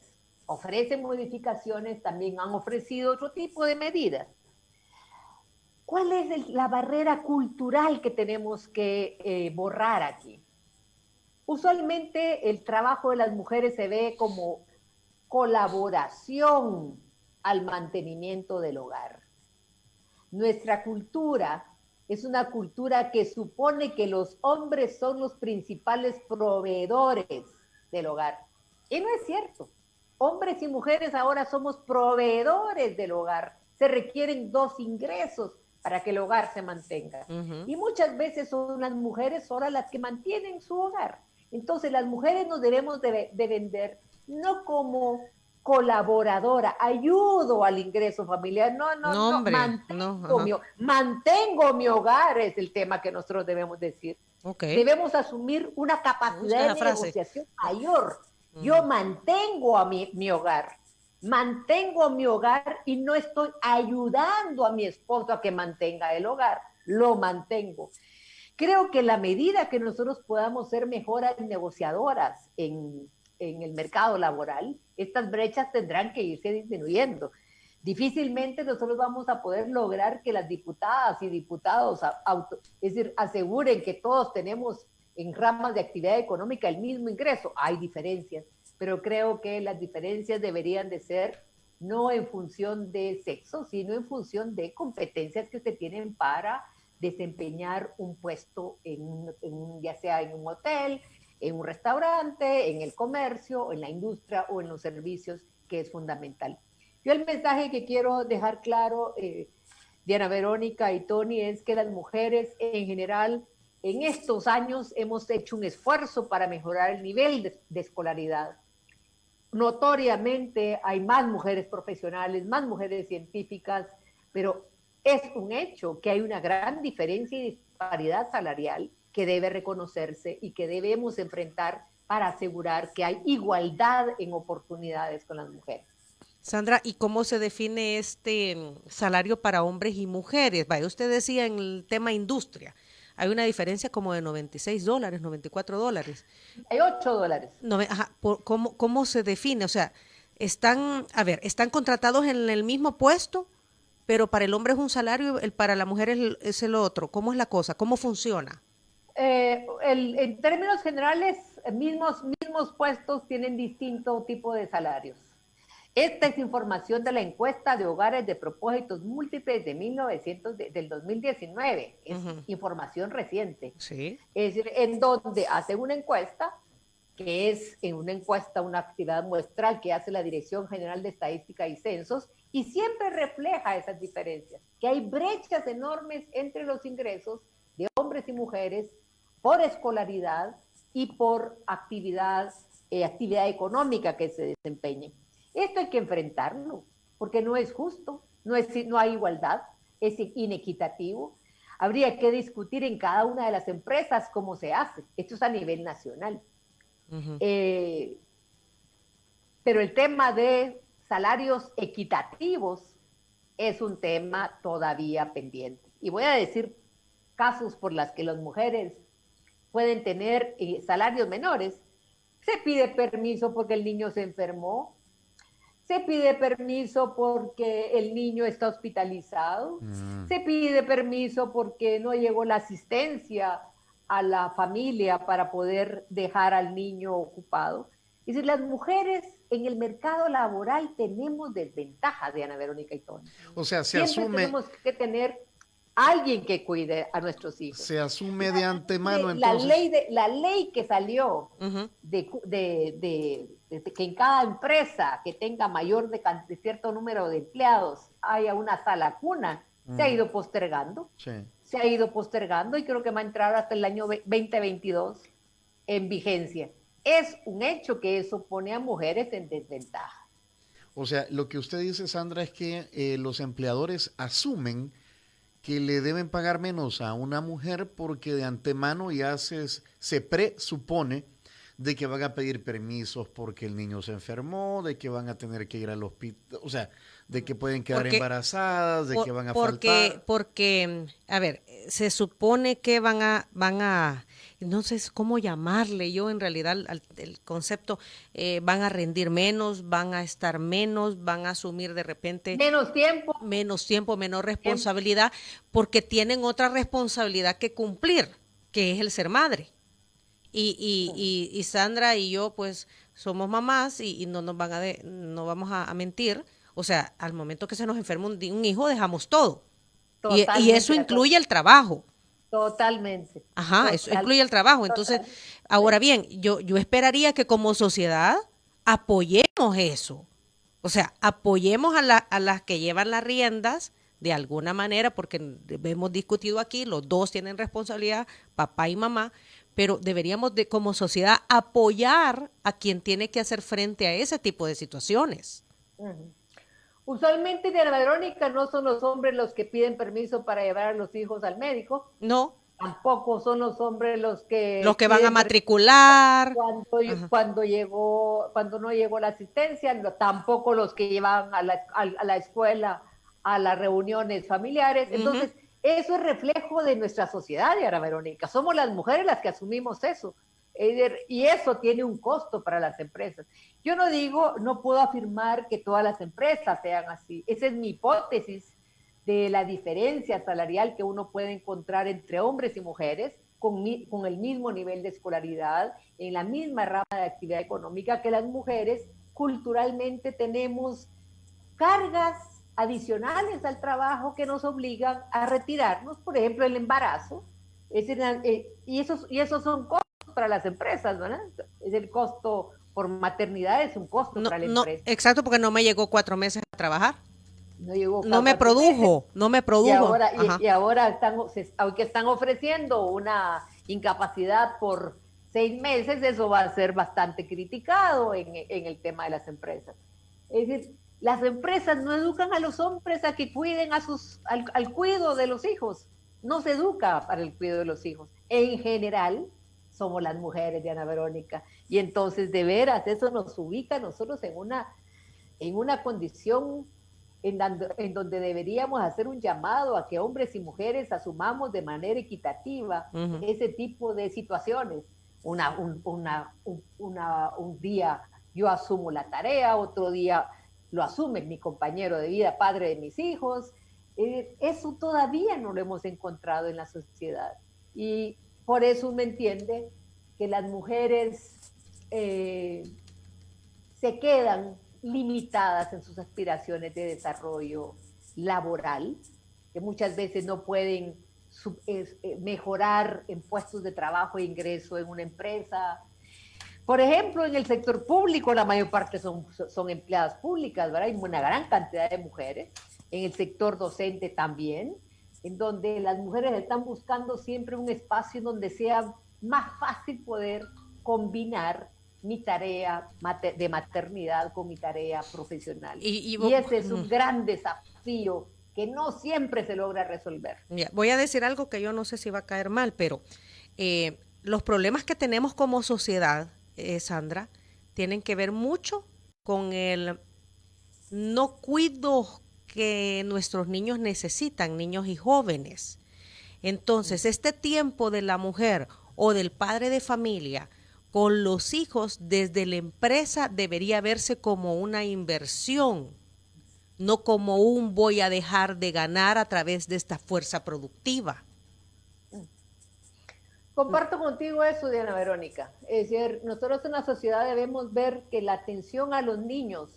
también han ofrecido otro tipo de medidas. ¿Cuál es la barrera cultural que tenemos que borrar aquí? Usualmente el trabajo de las mujeres se ve como colaboración al mantenimiento del hogar. Nuestra cultura es una cultura que supone que los hombres son los principales proveedores del hogar. Y no es cierto. Hombres y mujeres ahora somos proveedores del hogar. Se requieren dos ingresos para que el hogar se mantenga. Ujú. Y muchas veces son las mujeres ahora las que mantienen su hogar. Entonces las mujeres nos debemos de vender no como colaboradora, ayudo al ingreso familiar, No, hombre, no, ajá. mantengo mi hogar, es el tema que nosotros debemos decir. Ok, Debemos asumir una me gusta capacidad esa de frase. negociación mayor. Yo Ujú. mantengo a mi hogar, mantengo mi hogar y no estoy ayudando a mi esposo a que mantenga el hogar, lo mantengo. Creo que la medida que nosotros podamos ser mejores negociadoras en el mercado laboral, estas brechas tendrán que irse disminuyendo. Difícilmente nosotros vamos a poder lograr que las diputadas y diputados es decir, aseguren que todos tenemos en ramas de actividad económica el mismo ingreso. Hay diferencias, pero creo que las diferencias deberían de ser no en función de sexo, sino en función de competencias que se tienen para desempeñar un puesto ya sea en un hotel, en un restaurante, en el comercio, en la industria o en los servicios, que es fundamental. Yo el mensaje que quiero dejar claro, Diana Verónica y Tony, es que las mujeres en general en estos años hemos hecho un esfuerzo para mejorar el nivel de escolaridad. Notoriamente hay más mujeres profesionales, más mujeres científicas, pero es un hecho que hay una gran diferencia y disparidad salarial que debe reconocerse y que debemos enfrentar para asegurar que hay igualdad en oportunidades con las mujeres. Sandra, ¿y cómo se define este salario para hombres y mujeres? Vaya, usted decía en el tema industria, hay una diferencia como de $96, $94. Hay $8. Ajá, ¿cómo se define? O sea, a ver, están contratados en el mismo puesto, pero para el hombre es un salario, para la mujer es el otro. ¿Cómo es la cosa? ¿Cómo funciona? En términos generales, mismos puestos tienen distinto tipo de salarios. Esta es información de la encuesta de hogares de propósitos múltiples del 2019. Es información reciente. Sí. Es decir, en donde hacen una encuesta, que es en una encuesta, una actividad muestral que hace la Dirección General de Estadística y Censos, y siempre refleja esas diferencias, que hay brechas enormes entre los ingresos de hombres y mujeres por escolaridad y por actividad económica que se desempeñen. Esto hay que enfrentarlo, porque no es justo, no hay igualdad, es inequitativo. Habría que discutir en cada una de las empresas cómo se hace. Esto es a nivel nacional. Pero el tema de salarios equitativos es un tema todavía pendiente. Y voy a decir casos por los que las mujeres pueden tener salarios menores. Se pide permiso porque el niño se enfermó, se pide permiso porque el niño está hospitalizado, se pide permiso porque no llegó la asistencia a la familia para poder dejar al niño ocupado. Es decir, las mujeres en el mercado laboral tenemos desventajas, Diana Verónica y Tony. O sea, Siempre tenemos que tener alguien que cuide a nuestros hijos. Se asume de antemano entonces. La ley que salió de que en cada empresa que tenga mayor de cierto número de empleados haya una sala cuna, se ha ido postergando. Sí. Se ha ido postergando y creo que va a entrar hasta el año 2022 en vigencia. Es un hecho que eso pone a mujeres en desventaja. O sea, lo que usted dice, Sandra, es que los empleadores asumen que le deben pagar menos a una mujer porque de antemano ya se presupone de que van a pedir permisos porque el niño se enfermó, de que van a tener que ir al hospital, o sea, de que pueden quedar embarazadas, de que van a faltar. Porque, a ver, se supone que no sé cómo llamarle yo en realidad el concepto, van a rendir menos, van a estar menos, van a asumir de repente menos tiempo, menor responsabilidad, porque tienen otra responsabilidad que cumplir, que es el ser madre. Y Sandra y yo pues somos mamás y no no vamos a mentir. O sea, al momento que se nos enferma un hijo, dejamos todo. Y eso incluye el trabajo. Totalmente. Ajá, eso incluye el trabajo. Entonces, ahora bien, yo esperaría que como sociedad apoyemos eso. O sea, apoyemos a las que llevan las riendas de alguna manera, porque hemos discutido aquí, los dos tienen responsabilidad, papá y mamá, pero deberíamos como sociedad apoyar a quien tiene que hacer frente a ese tipo de situaciones. Usualmente, Diana Verónica, no son los hombres los que piden permiso para llevar a los hijos al médico. No. Tampoco son los hombres los que van a matricular. Cuando no llegó la asistencia, tampoco los que llevan a la escuela, a las reuniones familiares. Entonces, eso es reflejo de nuestra sociedad, Diana Verónica. Somos las mujeres las que asumimos eso. Y eso tiene un costo para las empresas. Yo no puedo afirmar que todas las empresas sean así. Esa es mi hipótesis de la diferencia salarial que uno puede encontrar entre hombres y mujeres con el mismo nivel de escolaridad, en la misma rama de actividad económica, que las mujeres culturalmente tenemos cargas adicionales al trabajo que nos obligan a retirarnos, por ejemplo, el embarazo, y esos son costos para las empresas, ¿verdad? Es el costo por maternidad, es un costo para la empresa. Exacto, porque no me llegó 4 meses a trabajar. No me produjo. Y ahora aunque están ofreciendo una incapacidad por 6 meses, eso va a ser bastante criticado en el tema de las empresas. Es decir, las empresas no educan a los hombres a que cuiden al cuidado de los hijos. No se educa para el cuidado de los hijos. En general, somos las mujeres, Diana Verónica. Y entonces, de veras, eso nos ubica a nosotros en una condición en donde deberíamos hacer un llamado a que hombres y mujeres asumamos de manera equitativa ese tipo de situaciones. Un día yo asumo la tarea, otro día lo asume mi compañero de vida, padre de mis hijos. Eso todavía no lo hemos encontrado en la sociedad. Y por eso uno entiende que las mujeres se quedan limitadas en sus aspiraciones de desarrollo laboral, que muchas veces no pueden mejorar en puestos de trabajo e ingreso en una empresa. Por ejemplo, en el sector público, la mayor parte son empleadas públicas, ¿verdad? Hay una gran cantidad de mujeres. En el sector docente también, en donde las mujeres están buscando siempre un espacio en donde sea más fácil poder combinar mi tarea de maternidad con mi tarea profesional. Y ese es un gran desafío que no siempre se logra resolver. Voy a decir algo que yo no sé si va a caer mal, pero los problemas que tenemos como sociedad, Sandra, tienen que ver mucho con el no cuido que nuestros niños necesitan, niños y jóvenes. Entonces, este tiempo de la mujer o del padre de familia con los hijos desde la empresa debería verse como una inversión, no como un voy a dejar de ganar a través de esta fuerza productiva. Comparto contigo eso, Diana Verónica. Es decir, nosotros en la sociedad debemos ver que la atención a los niños,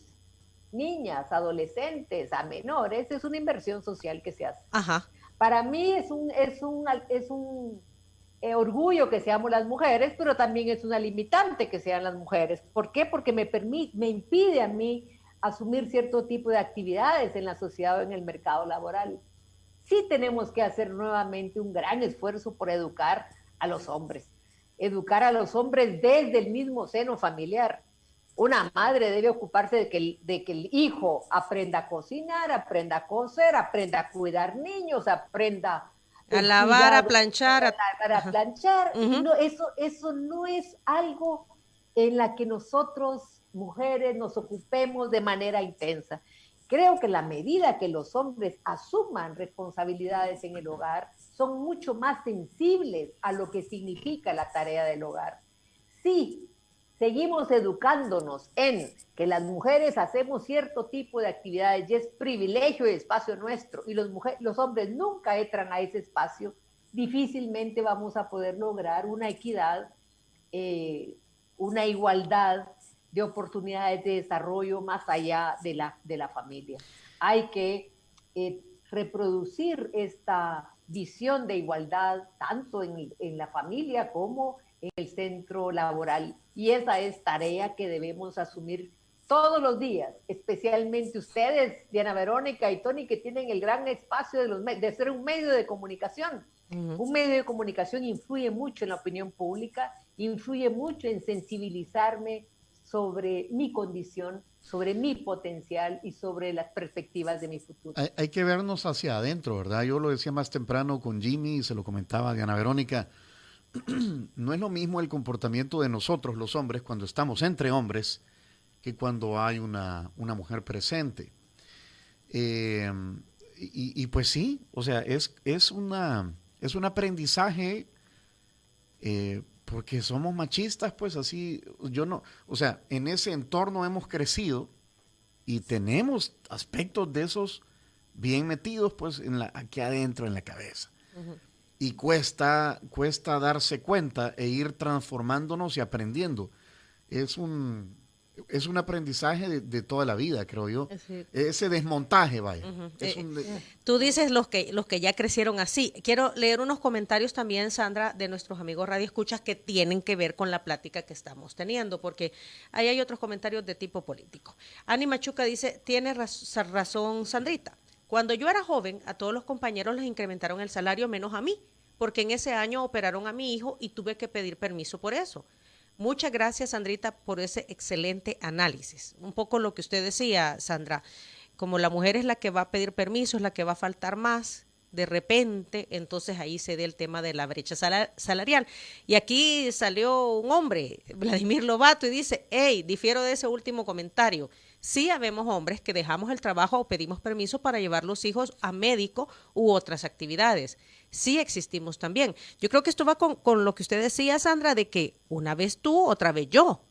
niñas, adolescentes, a menores, es una inversión social que se hace. Ajá. Para mí es un orgullo que seamos las mujeres, pero también es una limitante que sean las mujeres. ¿Por qué? Porque me impide a mí asumir cierto tipo de actividades en la sociedad o en el mercado laboral. Sí tenemos que hacer nuevamente un gran esfuerzo por educar a los hombres desde el mismo seno familiar. Una madre debe ocuparse de que el hijo aprenda a cocinar, aprenda a coser, aprenda a cuidar niños, aprenda a lavar, a planchar. A planchar. No, eso no es algo en la que nosotros, mujeres, nos ocupemos de manera intensa. Creo que la medida que los hombres asuman responsabilidades en el hogar, son mucho más sensibles a lo que significa la tarea del hogar. Sí, seguimos educándonos en que las mujeres hacemos cierto tipo de actividades y es privilegio y espacio nuestro, y los hombres nunca entran a ese espacio, difícilmente vamos a poder lograr una equidad, una igualdad de oportunidades de desarrollo más allá de la familia. Hay que reproducir esta visión de igualdad tanto en la familia como en el centro laboral. Y esa es tarea que debemos asumir todos los días, especialmente ustedes, Diana Verónica y Tony, que tienen el gran espacio de ser un medio de comunicación. Un medio de comunicación influye mucho en la opinión pública, influye mucho en sensibilizarme sobre mi condición, sobre mi potencial y sobre las perspectivas de mi futuro. Hay que vernos hacia adentro, ¿verdad? Yo lo decía más temprano con Jimmy y se lo comentaba a Diana Verónica. No es lo mismo el comportamiento de nosotros, los hombres, cuando estamos entre hombres, que cuando hay una mujer presente. Y pues sí, o sea, es un aprendizaje, porque somos machistas, pues así, o sea, en ese entorno hemos crecido y tenemos aspectos de esos bien metidos, pues, aquí adentro en la cabeza. Uh-huh. Y cuesta darse cuenta e ir transformándonos y aprendiendo. Es un aprendizaje de toda la vida, creo yo. Sí. Ese desmontaje, vaya. Uh-huh. Tú dices los que ya crecieron así. Quiero leer unos comentarios también, Sandra, de nuestros amigos radioescuchas que tienen que ver con la plática que estamos teniendo, porque ahí hay otros comentarios de tipo político. Ani Machuca dice, tiene razón Sandrita. Cuando yo era joven, a todos los compañeros les incrementaron el salario, menos a mí, porque en ese año operaron a mi hijo y tuve que pedir permiso por eso. Muchas gracias, Sandrita, por ese excelente análisis. Un poco lo que usted decía, Sandra, como la mujer es la que va a pedir permiso, es la que va a faltar más, de repente, entonces ahí se da el tema de la brecha salarial. Y aquí salió un hombre, Vladimir Lobato, y dice, hey, difiero de ese último comentario. Sí habemos hombres que dejamos el trabajo o pedimos permiso para llevar los hijos a médico u otras actividades. Sí existimos también. Yo creo que esto va con lo que usted decía, Sandra, de que una vez tú, otra vez yo,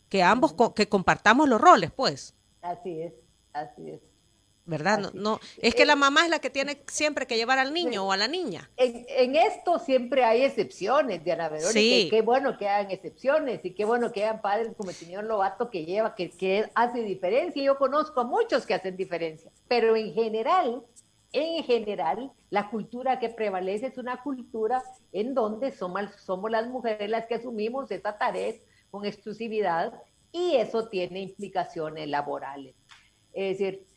que ambos que compartamos los roles, pues. Así es. ¿Verdad? No, es que la mamá es la que tiene siempre que llevar al niño o a la niña. En esto siempre hay excepciones, Diana Verónica, sí. Qué bueno que hagan excepciones y qué bueno que hagan padres como el señor Lobato que hace diferencia. Yo conozco a muchos que hacen diferencia, pero en general, la cultura que prevalece es una cultura en donde somos las mujeres las que asumimos esa tarea con exclusividad y eso tiene implicaciones laborales. Es decir,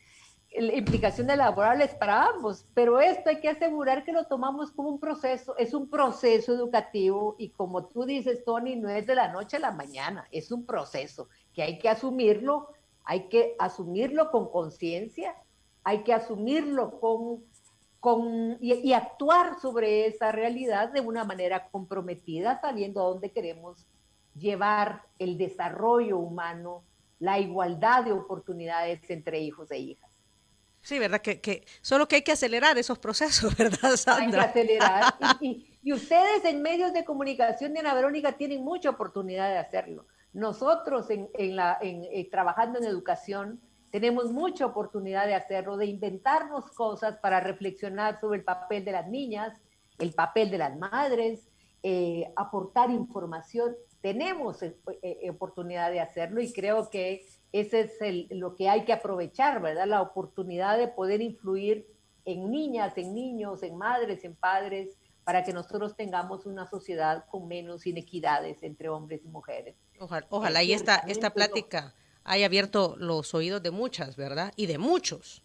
implicaciones laborales para ambos, pero esto hay que asegurar que lo tomamos como un proceso, es un proceso educativo y como tú dices, Tony, no es de la noche a la mañana, es un proceso que hay que asumirlo con conciencia, hay que asumirlo y actuar sobre esa realidad de una manera comprometida, sabiendo a dónde queremos llevar el desarrollo humano, la igualdad de oportunidades entre hijos e hijas. Sí, ¿verdad? Solo que hay que acelerar esos procesos, ¿verdad, Sandra? Hay que acelerar. Y ustedes en medios de comunicación, Diana Verónica, tienen mucha oportunidad de hacerlo. Nosotros trabajando en educación tenemos mucha oportunidad de hacerlo, de inventarnos cosas para reflexionar sobre el papel de las niñas, el papel de las madres, aportar información. Tenemos oportunidad de hacerlo y creo que ese es lo que hay que aprovechar, ¿verdad? La oportunidad de poder influir en niñas, en niños, en madres, en padres, para que nosotros tengamos una sociedad con menos inequidades entre hombres y mujeres. Ojalá y esta plática haya abierto los oídos de muchas, ¿verdad? Y de muchos.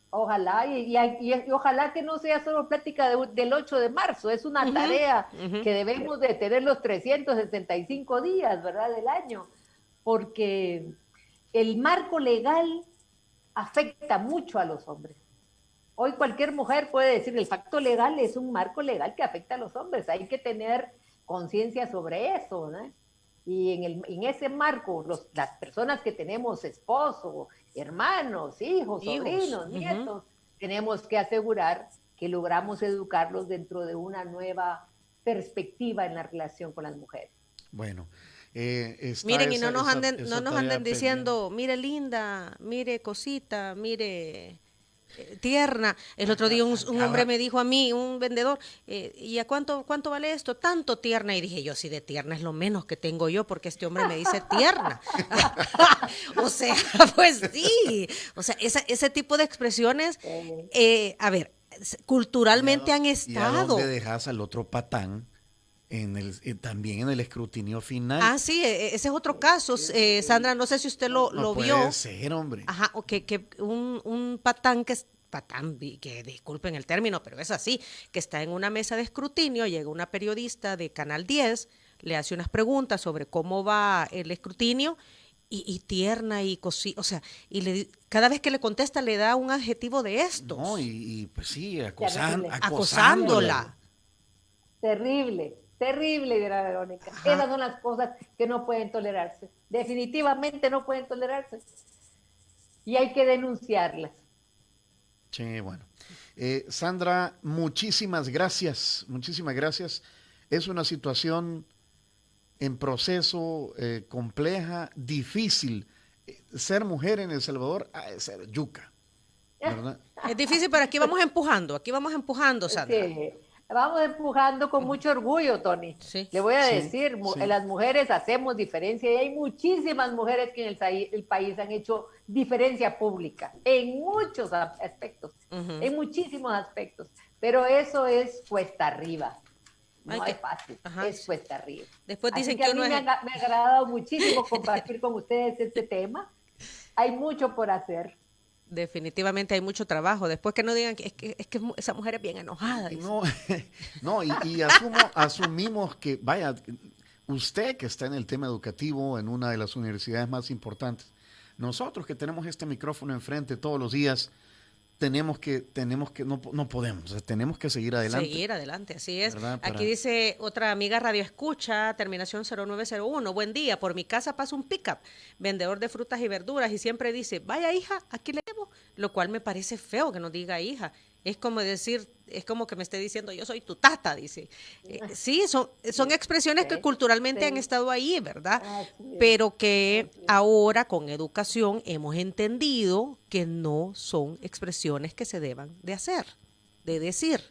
Ojalá, y ojalá que no sea solo plática del 8 de marzo, es una tarea que debemos de tener los 365 días, ¿verdad?, del año, porque el marco legal afecta mucho a los hombres. Hoy cualquier mujer puede decir, el pacto legal es un marco legal que afecta a los hombres, hay que tener conciencia sobre eso, ¿no? Y en ese marco, las personas que tenemos esposo, hermanos, hijos, sobrinos, nietos, tenemos que asegurar que logramos educarlos dentro de una nueva perspectiva en la relación con las mujeres. Bueno, miren, y no nos anden diciendo, mire linda, mire cosita, mire tierna. El otro día un hombre me dijo a mí, un vendedor, ¿y a cuánto vale esto? Tanto tierna. Y dije yo, si de tierna es lo menos que tengo yo, porque este hombre me dice tierna. O sea, pues sí. O sea, ese tipo de expresiones, a ver, culturalmente han estado. ¿Y a dónde dejas al otro patán? También en el escrutinio final. Ah, sí, ese es otro caso. Sandra, no sé si usted lo vio. Puede ser, hombre. Ajá, o que un patán que disculpen el término, pero es así, que está en una mesa de escrutinio, llega una periodista de Canal 10, le hace unas preguntas sobre cómo va el escrutinio, y tierna y cosita, o sea, cada vez que le contesta le da un adjetivo de estos. No, y pues sí, acosándola. Terrible. Terrible, dirá Verónica. Ajá. Esas son las cosas que no pueden tolerarse. Definitivamente no pueden tolerarse. Y hay que denunciarlas. Sí, bueno. Sandra, muchísimas gracias. Muchísimas gracias. Es una situación en proceso, compleja, difícil. Ser mujer en El Salvador es ser yuca, ¿verdad? Es difícil, pero aquí vamos empujando, Sandra. Sí. Vamos empujando con mucho orgullo, Tony. Sí. Le voy a decir, las mujeres hacemos diferencia y hay muchísimas mujeres que en el país han hecho diferencia pública en muchos aspectos, en muchísimos aspectos, pero eso es cuesta arriba. No es fácil, es cuesta arriba. Después dicen que a mí me ha agradado muchísimo compartir con ustedes este tema. Hay mucho por hacer. Definitivamente hay mucho trabajo. Después que no digan que es que esa mujer es bien enojada. Y asumimos que, vaya, usted que está en el tema educativo en una de las universidades más importantes, nosotros que tenemos este micrófono enfrente todos los días, tenemos que no podemos, tenemos que seguir adelante. Seguir adelante, así es. Aquí dice otra amiga Radio Escucha, terminación 0901, buen día, por mi casa pasa un pickup, vendedor de frutas y verduras, y siempre dice, vaya hija, aquí le llevo, lo cual me parece feo que nos diga hija. Es como decir, es como que me esté diciendo, yo soy tu tata, dice. Sí, son expresiones que culturalmente han estado ahí, ¿verdad? Pero que ahora con educación hemos entendido que no son expresiones que se deban de hacer, de decir.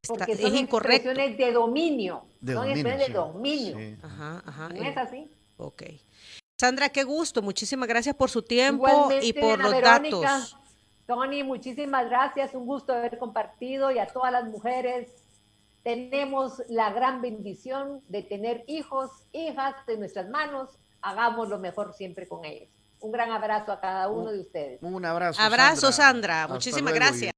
Porque son expresiones de dominio. Son expresiones de dominio. Sí. Ajá. ¿No es así? Ok. Sandra, qué gusto. Muchísimas gracias por su tiempo. Igualmente, y por los Verónica, datos. Tony, muchísimas gracias, un gusto haber compartido, y a todas las mujeres tenemos la gran bendición de tener hijos, hijas en nuestras manos, hagamos lo mejor siempre con ellos. Un gran abrazo a cada uno de ustedes. Un abrazo. Abrazo, Sandra. Muchísimas gracias.